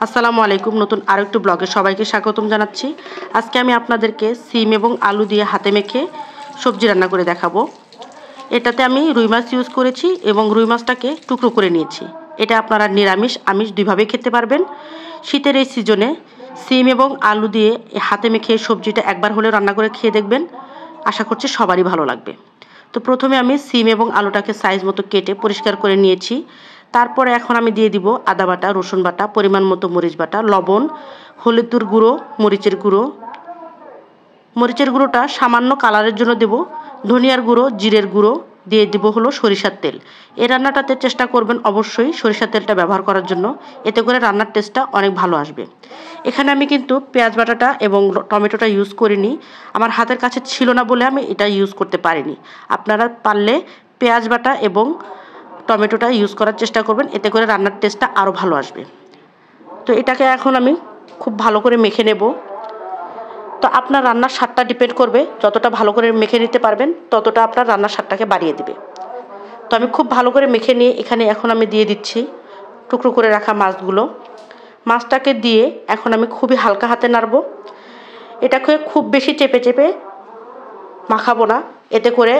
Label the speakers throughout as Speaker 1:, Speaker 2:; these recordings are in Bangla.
Speaker 1: আসসালামু আলাইকুম। নতুন আরেকটু ব্লগে সবাইকে স্বাগতম জানাচ্ছি। আজকে আমি আপনাদেরকে সিম এবং আলু দিয়ে হাতে মেখে সবজি রান্না করে দেখাবো। এটাতে আমি রুই মাছ ইউজ করেছি এবং রুই মাছটাকে টুকরো করে নিয়েছি। এটা আপনারা নিরামিষ আমিষ দুইভাবেই খেতে পারবেন। শীতের এই সিজনে সিম এবং আলু দিয়ে হাতে মেখে সবজিটা একবার হলে রান্না করে খেয়ে দেখবেন, আশা করছি সবারই ভালো লাগবে। তো প্রথমে আমি সিম এবং আলুটাকে সাইজ মতো কেটে পরিষ্কার করে নিয়েছি। তারপরে এখন আমি দিয়ে দিব আদা বাটা, রসুন বাটা, পরিমাণ মতো মরিচ বাটা, লবণ, হলুদের গুঁড়ো, মরিচের গুঁড়ো। মরিচের গুঁড়োটা সামান্য কালারের জন্য দেব। ধনিয়ার গুঁড়ো, জিরের গুঁড়ো দিয়ে দিব হলো সরিষার তেল। এই রান্নাটাতে চেষ্টা করবেন অবশ্যই সরিষার তেলটা ব্যবহার করার জন্য, এতে করে রান্নার টেস্টটা অনেক ভালো আসবে। এখানে আমি কিন্তু পেঁয়াজ বাটাটা এবং টমেটোটা ইউজ করিনি, আমার হাতের কাছে ছিল না বলে আমি এটা ইউজ করতে পারিনি। আপনারা পারলে পেঁয়াজ বাটা এবং টমেটোটা ইউজ করার চেষ্টা করবেন, এতে করে রান্নার টেস্টটা আরও ভালো আসবে। তো এটাকে এখন আমি খুব ভালো করে মেখে নেব। তো আপনার রান্নার স্বাদটা ডিপেন্ড করবে, যতটা ভালো করে মেখে নিতে পারবেন ততটা আপনার রান্নার স্বাদটাকে বাড়িয়ে দেবে। তো আমি খুব ভালো করে মেখে নিয়ে এখানে এখন আমি দিয়ে দিচ্ছি টুকরো করে রাখা মাছগুলো। মাছটাকে দিয়ে এখন আমি খুবই হালকা হাতে নাড়ব। এটাকে খুব বেশি চেপে চেপে মাখাবো না, এতে করে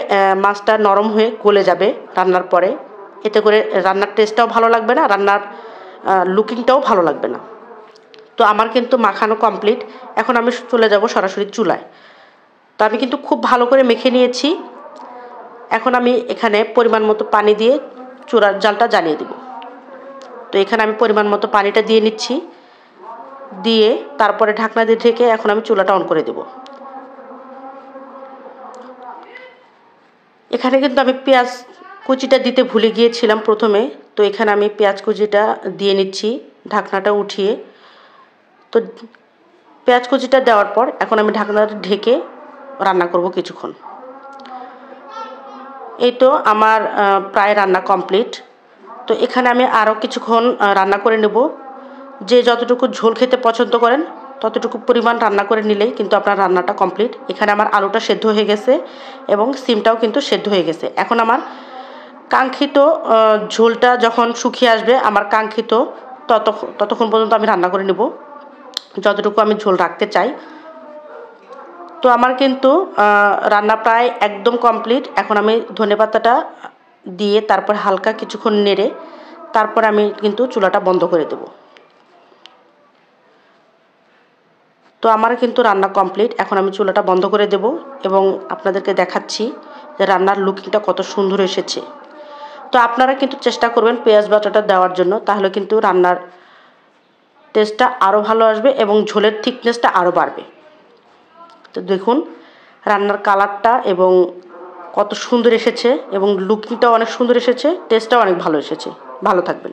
Speaker 1: মাছটা নরম হয়ে গলে যাবে রান্নার পরে। এতে করে রান্নার টেস্টটাও ভালো লাগবে না, রান্নার লুকিংটাও ভালো লাগবে না। তো আমার কিন্তু মাখানো কমপ্লিট। এখন আমি চলে যাব সরাসরি চুলায়। তো আমি কিন্তু খুব ভালো করে মেখে নিয়েছি। এখন আমি এখানে পরিমাণ মতো পানি দিয়ে চুলার জালটা জ্বালিয়ে দেব। তো এখানে আমি পরিমাণ মতো পানিটা দিয়ে নিচ্ছি, দিয়ে তারপরে ঢাকনা দিয়ে ঢেকে এখন আমি চুলাটা অন করে দেব। এখানে কিন্তু আমি পেঁয়াজ কুচিটা দিতে ভুলে গিয়েছিলাম প্রথমে। তো এখানে আমি পেঁয়াজ কুচিটা দিয়ে নিচ্ছি ঢাকনাটা উঠিয়ে। তো পেঁয়াজ কুচিটা দেওয়ার পর এখন আমি ঢাকনাটা ঢেকে রান্না করব কিছুক্ষণ। এই তো আমার প্রায় রান্না কমপ্লিট। তো এখানে আমি আরও কিছুক্ষণ রান্না করে নেব। যে যতটুকু ঝোল খেতে পছন্দ করেন ততটুকু পরিমাণ রান্না করে নিলেই কিন্তু আপনার রান্নাটা কমপ্লিট। এখানে আমার আলুটা সেদ্ধ হয়ে গেছে এবং সিমটাও কিন্তু সেদ্ধ হয়ে গেছে। এখন আমার কাঙ্ক্ষিত ঝোলটা যখন শুকিয়ে আসবে, আমার কাঙ্ক্ষিত ততক্ষণ পর্যন্ত আমি রান্না করে নেব যতটুকু আমি ঝোল রাখতে চাই। তো আমার কিন্তু রান্না প্রায় একদম কমপ্লিট। এখন আমি ধনেপাতাটা দিয়ে তারপর হালকা কিছুক্ষণ নেড়ে তারপর আমি কিন্তু চুলাটা বন্ধ করে দেব। তো আমার কিন্তু রান্না কমপ্লিট। এখন আমি চুলাটা বন্ধ করে দেব এবং আপনাদেরকে দেখাচ্ছি যে রান্নার লুকিংটা কত সুন্দর এসেছে। তো আপনারা কিন্তু চেষ্টা করবেন পেঁয়াজ বাটাটা দেওয়ার জন্য, তাহলে কিন্তু রান্নার টেস্টটা আরও ভালো আসবে এবং ঝোলের থিকনেসটা আরও বাড়বে। তো দেখুন রান্নার কালারটা এবং কত সুন্দর এসেছে এবং লুকিংটাও অনেক সুন্দর এসেছে, টেস্টটাও অনেক ভালো এসেছে। ভালো থাকবেন।